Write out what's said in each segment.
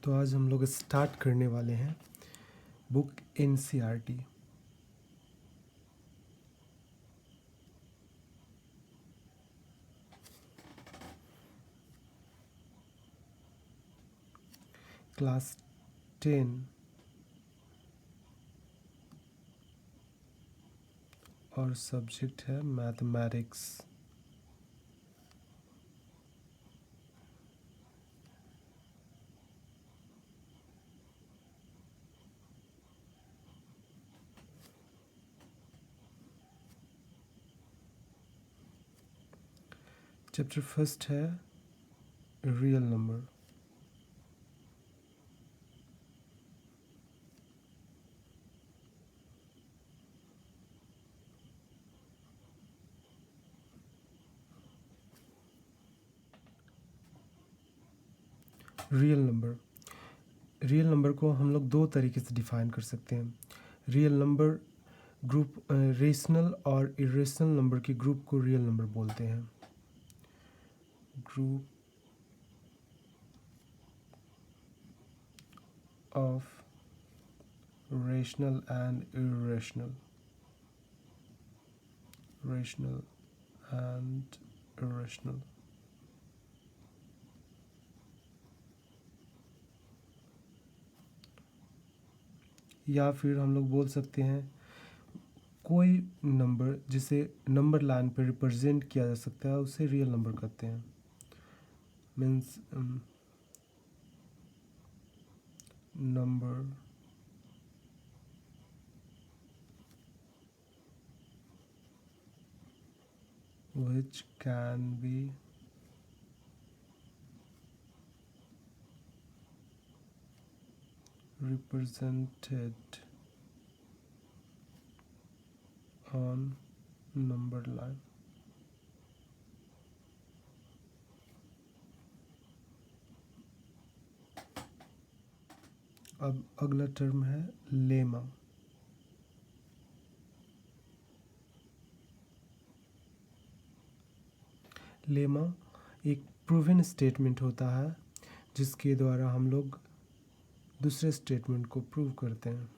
तो आज हम लोग स्टार्ट करने वाले हैं बुक एनसीईआरटी। क्लास 10 और सब्जेक्ट है मैथमेटिक्स। चैप्टर फर्स्ट है रियल नंबर। रियल नंबर को हम लोग दो तरीके से डिफाइन कर सकते हैं। रियल नंबर ग्रुप, रेशनल और इरेशनल नंबर के ग्रुप को रियल नंबर बोलते हैं। Group of rational and irrational, rational and irrational। या फिर हम लोग बोल सकते हैं कोई नंबर जिसे नंबर लाइन पर रिप्रेजेंट किया जा सकता है उसे रियल नंबर कहते हैं। Means number which can be represented on number line। अब अगला टर्म है लेमा। लेमा एक प्रूवन स्टेटमेंट होता है जिसके द्वारा हम लोग दूसरे स्टेटमेंट को प्रूव करते हैं।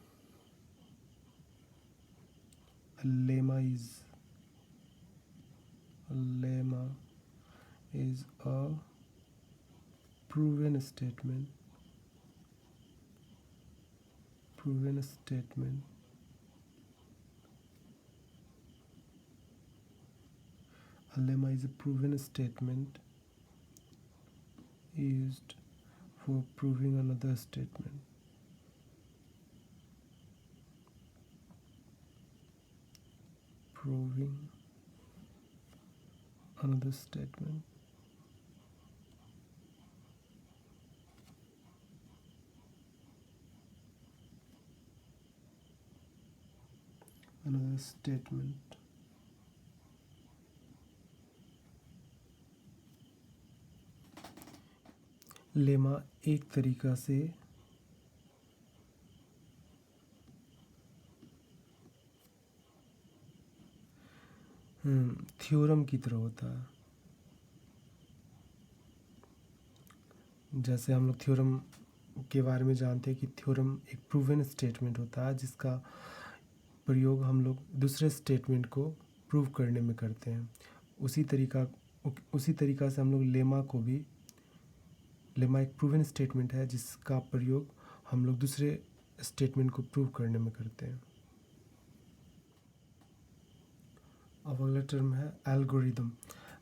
Lemma is a proven statement A lemma is a proven statement used for proving another statement। Proving another statement। Another statement। Lemma एक तरीका से थ्योरम की तरह होता है। जैसे हम लोग थ्योरम के बारे में जानते हैं कि थ्योरम एक प्रूवन स्टेटमेंट होता है जिसका प्रयोग हम लोग दूसरे स्टेटमेंट को प्रूव करने में करते हैं। उसी तरीका से हम लोग लेमा एक प्रूवन स्टेटमेंट है जिसका प्रयोग हम लोग दूसरे स्टेटमेंट को प्रूव करने में करते हैं। अब अगला टर्म है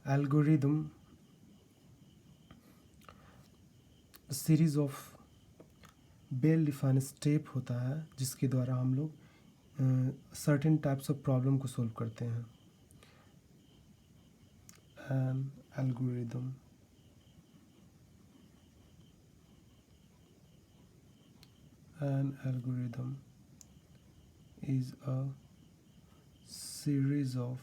algorithm series of well defined step होता है जिसके द्वारा हम लोग सर्टेन टाइप्स ऑफ प्रॉब्लम को सोल्व करते हैं। An algorithm is a series of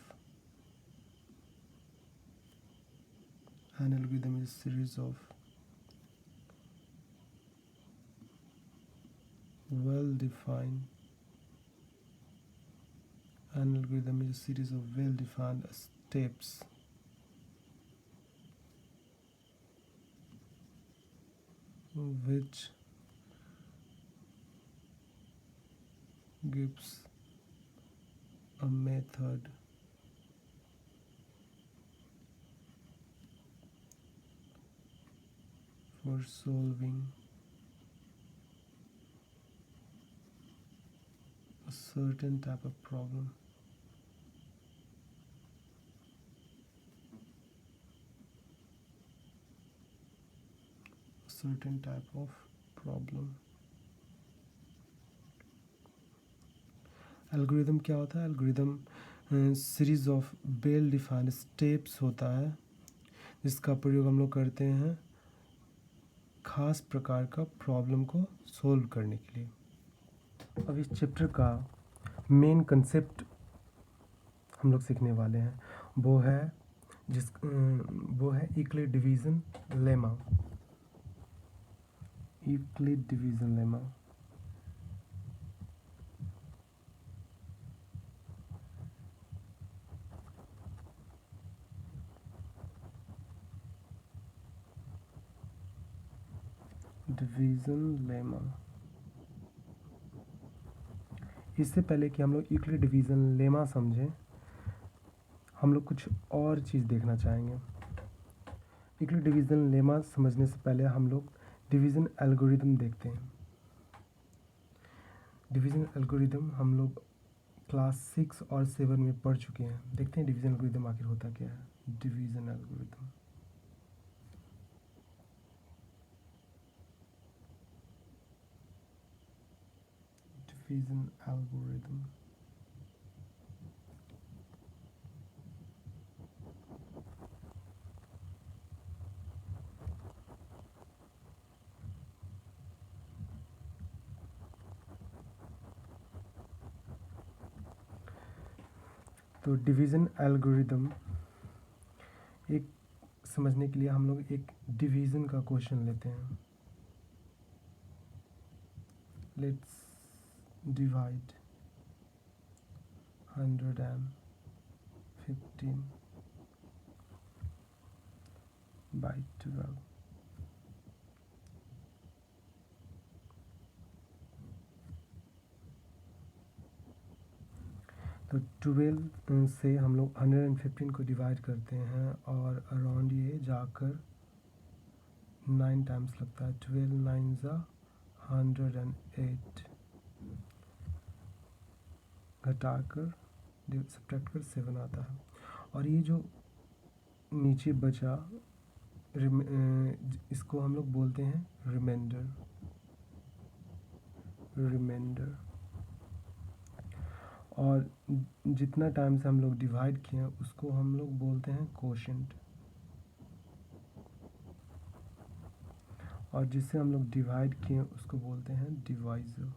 well-defined steps which gives a method for solving a certain type of problem. Certain type of problem. Algorithm क्या होता है? Algorithm series of well defined steps होता है जिसका प्रयोग हम लोग करते हैं खास प्रकार का प्रॉब्लम को सोल्व करने के लिए। अब इस चैप्टर का मेन कंसेप्ट हम लोग सीखने वाले हैं, वो है Euclid division lemma. Euclid division lemma इससे पहले कि हम लोग यूक्लिड डिवीज़न लेमा समझें, हम लोग कुछ और चीज़ देखना चाहेंगे। यूक्लिड डिवीज़न लेमा समझने से पहले हम लोग डिवीज़न एल्गोरिदम देखते हैं। डिवीज़न एल्गोरिदम हम लोग क्लास 6 और 7 में पढ़ चुके हैं। देखते हैं डिवीज़न एल्गोरिदम आखिर होता क्या है। डिवीज़न एल्गोरिदम तो डिवीज़न एल्गोरिदम एक समझने के लिए हम लोग एक डिवीज़न का क्वेश्चन लेते हैं। Let's divide 115 by 12। तो 12 से हम लोग 115 को डिवाइड करते हैं और अराउंड ये जाकर 9 टाइम्स लगता है। 12 9 108 घटाकर सब्ट्रैक्ट कर 7 आता है। और ये जो नीचे बचा इसको हम लोग बोलते हैं रिमाइंडर। और जितना टाइम से हम लोग डिवाइड किए हैं उसको हम लोग बोलते हैं कोशेंट। और जिससे हम लोग डिवाइड किए उसको बोलते हैं डिवाइज़र।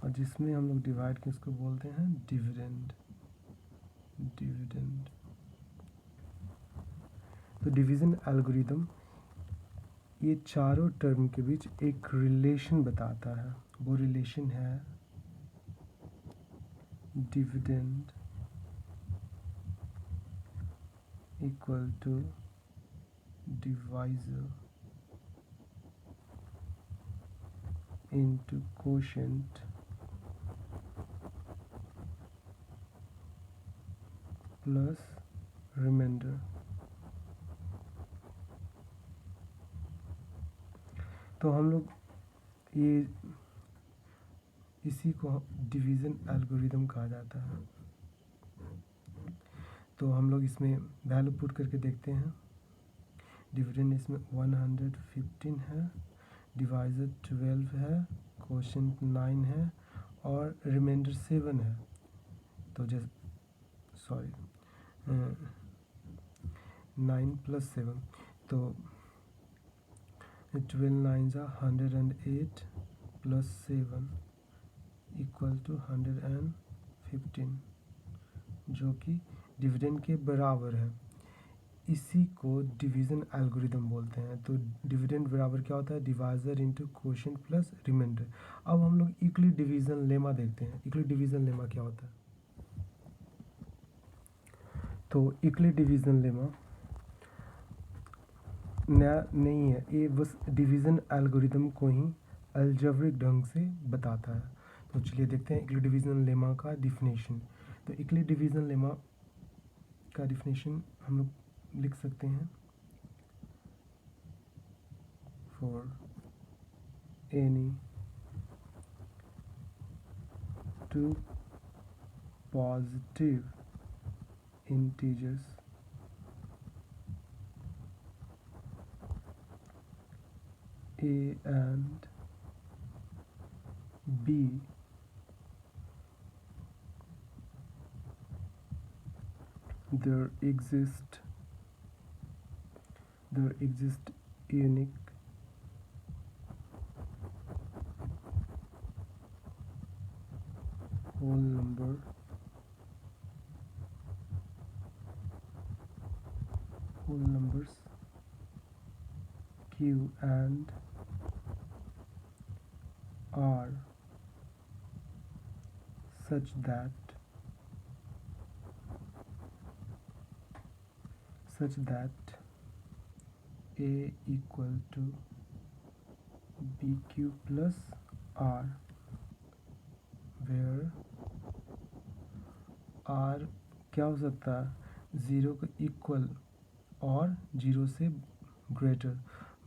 और जिसमें हम लोग डिवाइड किए उसको बोलते हैं डिविडेंड। तो डिवीज़न एल्गोरिदम ये चारों टर्म के बीच एक रिलेशन बताता है। वो रिलेशन है dividend equal to divisor into quotient plus remainder. तो हम लोग ये इसी को डिवीज़न एल्गोरिदम कहा जाता है। तो हम लोग इसमें वैल्यू पुट करके देखते हैं। डिविडेंड इसमें 115 है, डिवाइज़र 12 है, कोशेंट 9 है और रिमाइंडर 7 है। तो जैसे 9 + 7 तो 12 9 108 + 7 इक्वल टू 115 जो कि डिविडेंड के बराबर है। इसी को डिवीज़न एल्गोरिदम बोलते हैं। तो डिविडेंड बराबर क्या होता है? Divisor into quotient plus remainder. अब हम लोग यूक्लिड डिवीज़न लेमा देखते हैं। यूक्लिड डिवीज़न लेमा क्या होता है? तो यूक्लिड डिवीज़न लेमा नया नहीं है, ये बस डिवीज़न एल्गोरिदम को ही अलजेब्रिक ढंग से बताता है। तो चलिए देखते हैं यूक्लिड डिवीजन लेमा का डिफिनेशन। तो यूक्लिड डिवीजन लेमा का डिफिनेशन हम लोग लिख सकते हैं, for any two positive integers a and b there exist unique whole numbers q and r such that a equal to bq plus r, where r क्या हो सकता है, 0 के इक्वल और 0 से greater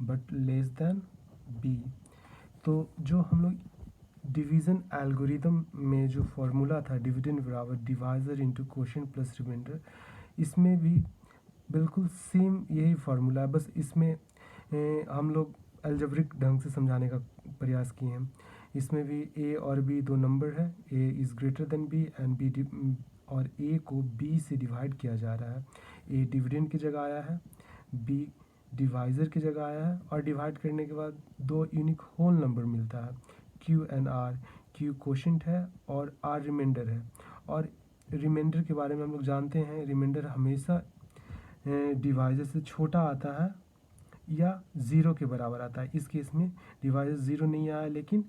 but less than b। तो जो हम लोग डिवीज़न एल्गोरिदम में जो फार्मूला था डिविडेंड बराबर divisor into quotient plus remainder, इसमें भी बिल्कुल सेम यही फार्मूला है, बस इसमें हम लोग अलजेब्रिक ढंग से समझाने का प्रयास किए हैं। इसमें भी ए और बी दो नंबर है, A is greater than B and B और ए को बी से डिवाइड किया जा रहा है। ए डिविडेंड की जगह आया है, बी डिवाइज़र की जगह आया है, और डिवाइड करने के बाद दो यूनिक होल नंबर मिलता है, Q and R. Q quotient है और आर रिमाइंडर है। और रिमाइंडर के बारे में हम लोग जानते हैं, रिमाइंडर हमेशा डिवाइज़र से छोटा आता है या ज़ीरो के बराबर आता है। इस केस में डिवाइज़र ज़ीरो नहीं आया, लेकिन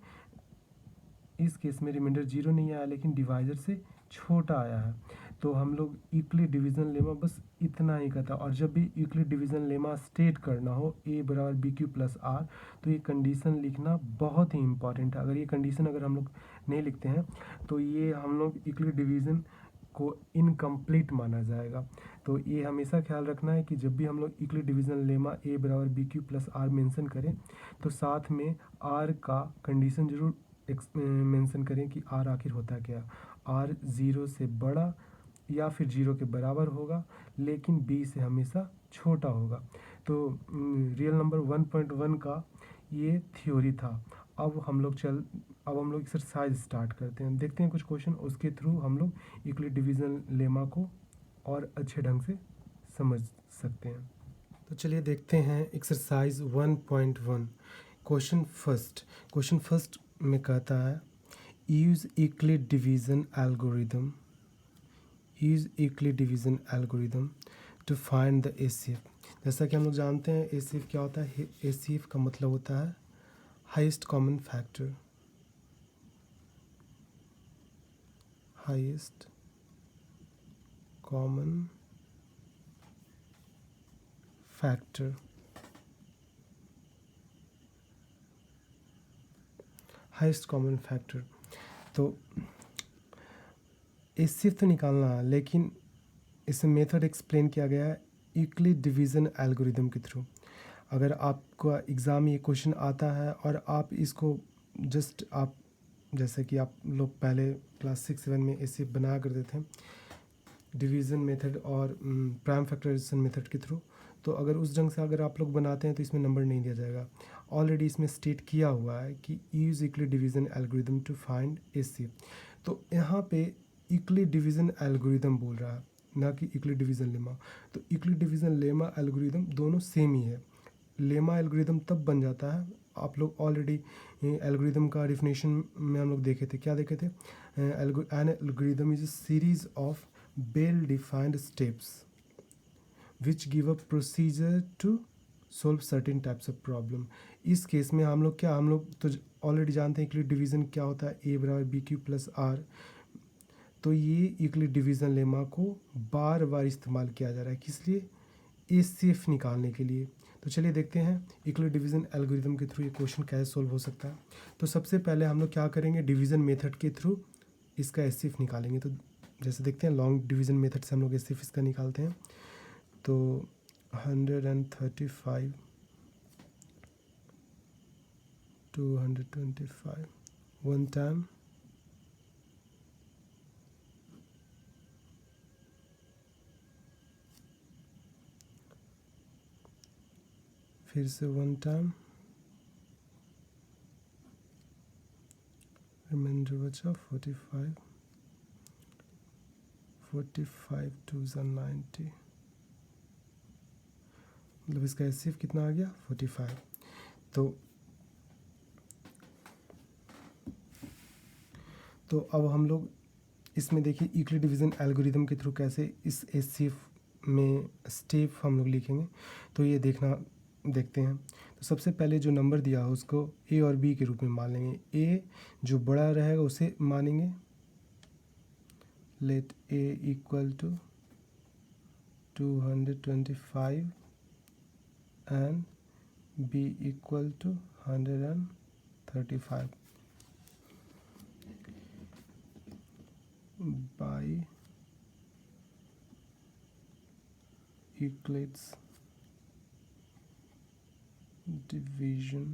इस केस में रिमाइंडर ज़ीरो नहीं आया लेकिन डिवाइज़र से छोटा आया है। तो हम लोग यूक्लिड डिवीज़न लेमा बस इतना ही करता है। और जब भी यूक्लिड डिवीज़न लेमा स्टेट करना हो ए बराबर बी क्यू प्लस आर, तो ये कंडीशन लिखना बहुत ही इंपॉर्टेंट है। अगर ये कंडीशन अगर हम लोग नहीं लिखते हैं तो ये हम लोग यूक्लिड डिवीज़न को इनकम्प्लीट माना जाएगा। तो ये हमेशा ख्याल रखना है कि जब भी हम लोग यूक्लिड डिवीज़न लेमा ए बराबर B Q plus R mention करें तो साथ में आर का कंडीशन जरूर मेंशन करें कि आर आखिर होता क्या। आर ज़ीरो से बड़ा या फिर ज़ीरो के बराबर होगा, लेकिन बी से हमेशा छोटा होगा। तो रियल नंबर 1.1 का ये थ्योरी था। अब हम लोग एक्सरसाइज स्टार्ट करते हैं, देखते हैं कुछ क्वेश्चन, उसके थ्रू हम लोग यूक्लिड डिवीज़न लेमा को और अच्छे ढंग से समझ सकते हैं। तो चलिए देखते हैं एक्सरसाइज 1.1। क्वेश्चन फर्स्ट में कहता है use Euclid division algorithm to find the ACF. जैसा कि हम लोग जानते हैं एसीएफ क्या होता है। एसीएफ का मतलब होता है highest common factor. Highest common factor. Highest common factor. तो एसीएफ तो निकालना है, लेकिन इसमें मेथड एक्सप्लेन किया गया है यूक्लिड डिवीज़न एल्गोरिदम के थ्रू। अगर आपका एग्ज़ाम ये क्वेश्चन आता है और आप इसको आप जैसे कि आप लोग पहले क्लास 6-7 में एसीएफ बनाया करते थे डिवीज़न मेथड और प्राइम फैक्टराइजेशन मेथड के थ्रू, तो अगर उस ढंग से अगर आप लोग बनाते हैं तो इसमें नंबर नहीं दिया जाएगा। ऑलरेडी इसमें स्टेट किया हुआ है कि use Euclid division algorithm to find ACF. तो यहाँ पे यूक्लिड डिवीज़न एल्गोरिदम बोल रहा है, ना कि यूक्लिड डिवीज़न लेमा। तो यूक्लिड डिवीज़न लेमा एल्गोरिदम दोनों सेम ही है। लेमा एल्गोरिदम तब बन जाता है, आप लोग ऑलरेडी एल्गोरिदम का डिफिनेशन में हम लोग देखे थे, क्या देखे थे, an algorithm is a series of well defined steps which give a procedure to solve certain types of problem. इस केस में हम लोग तो ऑलरेडी जानते हैं यूक्लिड डिवीज़न क्या होता है, ए बराबर बी क्यू प्लस आर। तो ये यूक्लिड डिवीज़न लेमा को बार बार इस्तेमाल किया जा रहा है, किस लिए, ACF निकालने के लिए। तो चलिए देखते हैं यूक्लिड डिवीज़न एल्गोरिथम के थ्रू ये क्वेश्चन कैसे सॉल्व हो सकता है। तो सबसे पहले हम लोग क्या करेंगे, डिवीज़न मेथड के थ्रू इसका ACF निकालेंगे। तो जैसे देखते हैं लॉन्ग डिवीज़न मेथड से हम लोग ACF इसका निकालते हैं। तो 135 225 वन टाइम, फिर से वन टाइम, रिमाइंडर बचा 45 2 90, मतलब इसका ACF कितना आ गया 45। तो अब हम लोग इसमें देखिए यूक्लिड डिवीज़न एल्गोरिथम के थ्रू कैसे इस ACF में स्टेप हम लोग लिखेंगे। तो ये देखते हैं। तो सबसे पहले जो नंबर दिया है उसको A और B के रूप में मान लेंगे। A जो बड़ा रहेगा उसे मानेंगे, let A equal to 225 and B equal to 135 by Euclid's division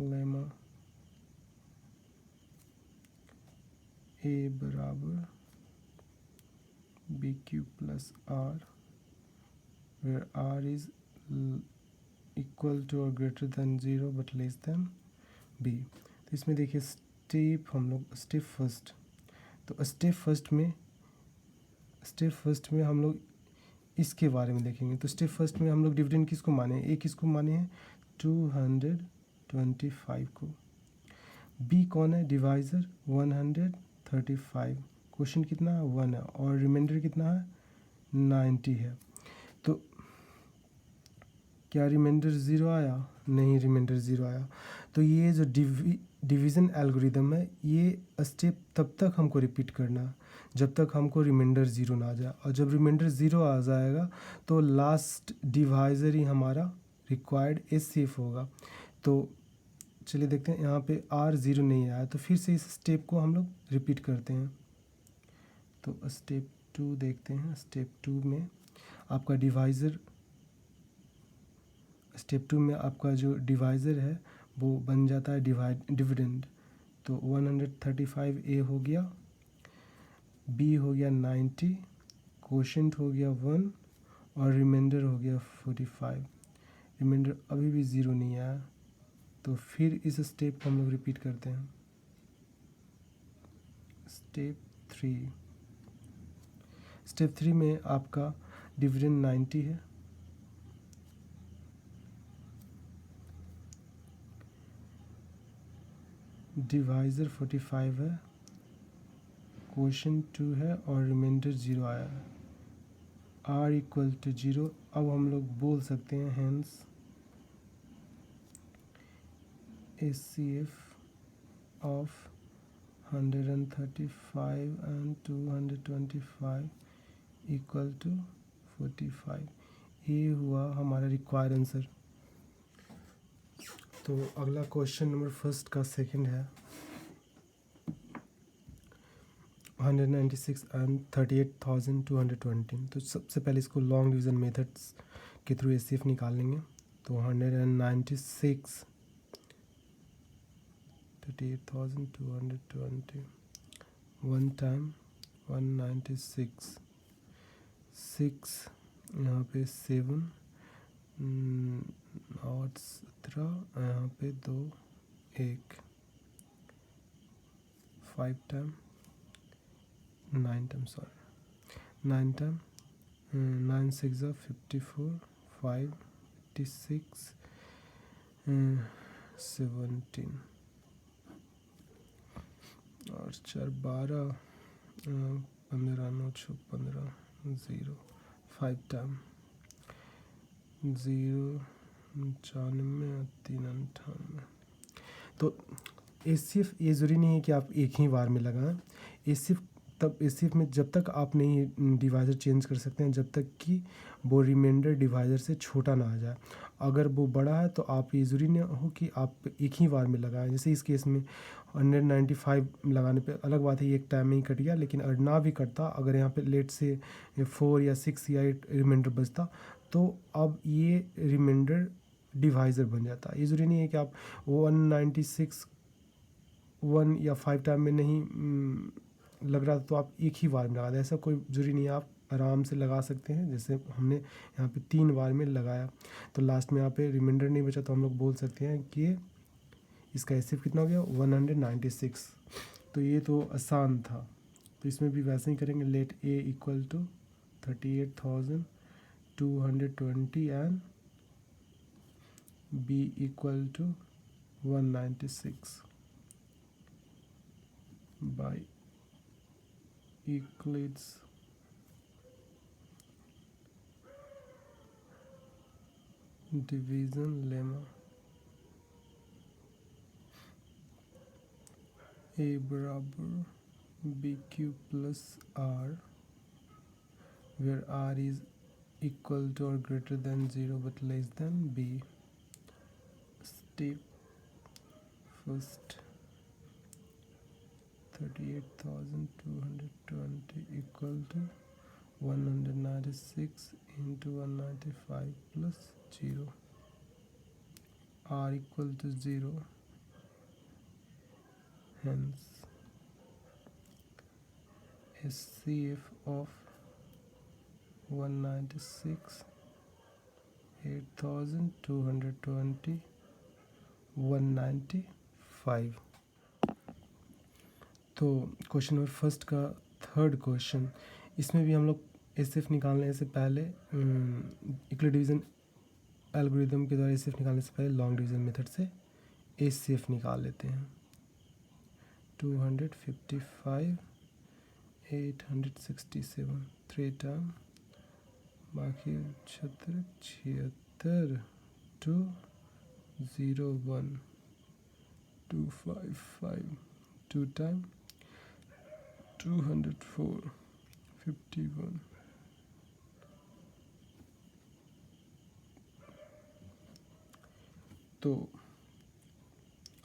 lemma A बराबर BQ plus R, where R is equal to or greater than 0 but less than B। तो इसमें देखिए स्टेप फर्स्ट, तो स्टेप फर्स्ट में हम लोग इसके बारे में देखेंगे। तो स्टेप फर्स्ट में हम लोग डिविडेंड किसको माने, ए किसको माने हैं 225 को, बी कौन है डिवाइज़र 135, क्वेश्चन कितना है 1 है और रिमाइंडर कितना है 90 है। तो क्या रिमाइंडर 0 आया, नहीं रिमाइंडर 0 आया। तो ये जो डिवीज़न एल्गोरिदम है ये स्टेप तब तक हमको रिपीट करना है जब तक हमको रिमाइंडर 0 ना आ जाए, और जब रिमाइंडर 0 आ जाएगा तो लास्ट डिवाइज़र ही हमारा रिक्वायर्ड ACF होगा। तो चलिए देखते हैं, यहाँ पे R 0 नहीं आया तो फिर से इस स्टेप को हम लोग रिपीट करते हैं। तो स्टेप 2 देखते हैं। स्टेप 2 में आपका जो डिवाइज़र है वो बन जाता है डिविडेंड। तो 135A हो गया, B हो गया 90, कोशेंट हो गया 1 और रिमाइंडर हो गया 45। रिमाइंडर अभी भी 0 नहीं आया, तो फिर इस स्टेप को हम लोग रिपीट करते हैं। स्टेप 3 में आपका डिविडेंड 90 है, डिवाइज़र 45 है, क्वोशेंट 2 है और रिमाइंडर 0 आया है। R equal to 0। अब हम लोग बोल सकते हैं hence ACF of 135 and 225 equal to 45। ये हुआ हमारा रिक्वायर्ड आंसर। तो अगला क्वेश्चन नंबर फर्स्ट का सेकंड है 196 एंड 38,220। तो सबसे पहले इसको लॉन्ग डिवीज़न मेथड्स के थ्रू ACF निकाल लेंगे। तो 196 38,220 वन टाइम 196 6 यहाँ पे 7 और 17 यहाँ पे 2 1 5 टाइम 9 टाइम 9 टाइम 9 6 54 5 56 17 और 4 12 15 9 6 15 0 5 टाइम 0 95 3 98। तो ACF ये ज़रूरी नहीं है कि आप एक ही बार में लगाएं। ACF तब एचसीएफ में जब तक आप नहीं डिवाइज़र चेंज कर सकते हैं जब तक कि वो रिमाइंडर डिवाइज़र से छोटा ना आ जाए। अगर वो बड़ा है तो आप ये ज़रूरी नहीं हो कि आप एक ही बार में लगाएं। जैसे इस केस में 195 लगाने पे अलग बात है, ये एक टाइम में ही कट गया, लेकिन अगर ना भी कटता, अगर यहाँ पे लेट से 4 या 6 या 8 रिमाइंडर बचता तो अब ये रिमाइंडर डिवाइज़र बन जाता। ये ज़रूरी नहीं है कि आप 196 1 या 5 टाइम में नहीं लग रहा तो आप एक ही बार में लगा दें, ऐसा कोई ज़रूरी नहीं है। आप आराम से लगा सकते हैं। जैसे हमने यहाँ पे 3 बार में लगाया तो लास्ट में यहाँ पे रिमाइंडर नहीं बचा, तो हम लोग बोल सकते हैं कि इसका एचसीएफ कितना हो गया 196। तो ये तो आसान था। तो इसमें भी वैसे ही करेंगे। Let A equal to 38,220 and B equal to 196 by Euclid's division lemma। A बराबर BQ plus R, where R is equal to or greater than 0 but less than B। Step first, 38,220 equal to 196 into 195 plus 0, R equal to 0, hence HCF of 196, 8,220, 195। तो question number first का third question, इसमें भी हम लोग HCF निकालने से पहले Euclid division algorithm के द्वारा एचसीएफ निकालने से पहले लॉन्ग डिवीज़न मेथड से एचसीएफ निकाल लेते हैं। 255, 867 3 टाइम, बाकी 76 2 0 1 255 2 टाइम 204 51। तो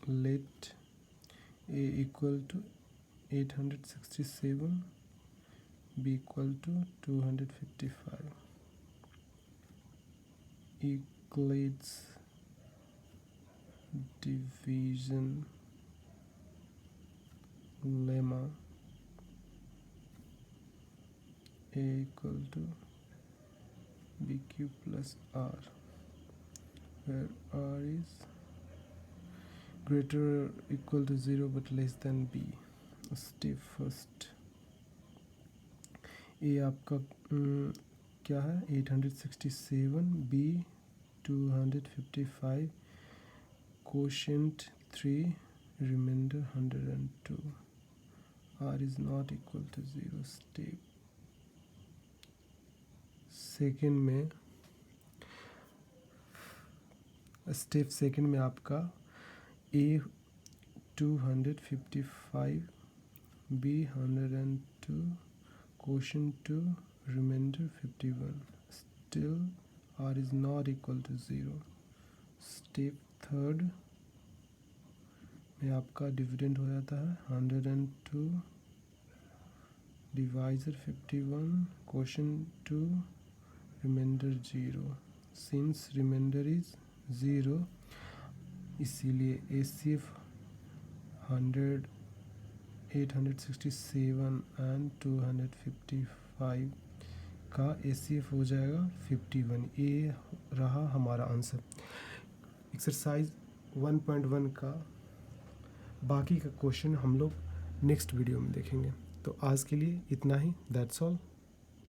let A equal to 867, B equal to 255। Euclid's division lemma, A equal to BQ plus R, where R is greater or equal to 0 but less than B। Step first, A आपका क्या है 867, B 255, quotient 3, remainder 102, R is not equal to 0। Step second में आपका A 255, B 102, quotient 2, remainder 51, still R is not equal to 0। Step third में आपका dividend हो जाता है 102, divisor 51, quotient 2, remainder 0। Since remainder is 0 इसीलिए एचसीएफ 867 एंड 255 का HCF हो जाएगा 51। ये रहा हमारा आंसर। एक्सरसाइज 1.1 का बाकी का क्वेश्चन हम लोग नेक्स्ट वीडियो में देखेंगे। तो आज के लिए इतना ही। That's all.